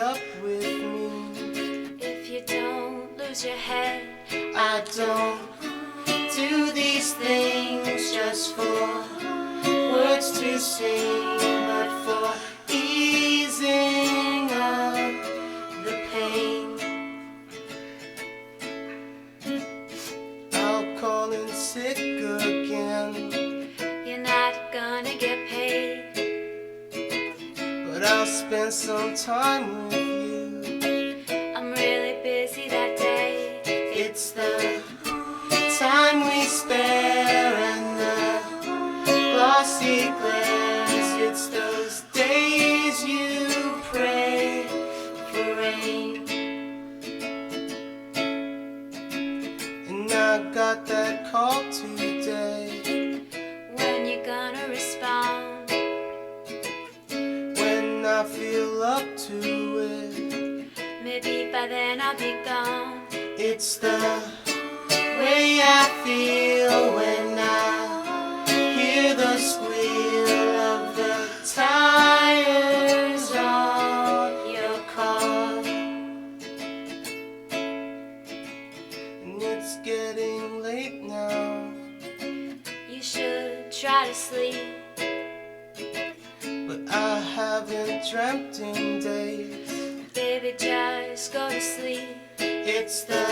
up with me. If you don't lose your head, I don't do these things just for words to sing, but for easing up the pain. I'll call in sick again. you're not gonna get paid. But I'll spend some time with you. I'm really busy that day. It's the time we spare and the glossy glares. It's those days you pray for rain. And I got that call today. When you gonna respond? When I feel up to it. Maybe by then I'll be gone. It's the way I feel when I hear the squeal of the tires on your car. And it's getting late now. You should try to sleep. But I haven't dreamt in days. Baby, just go to sleep. It's the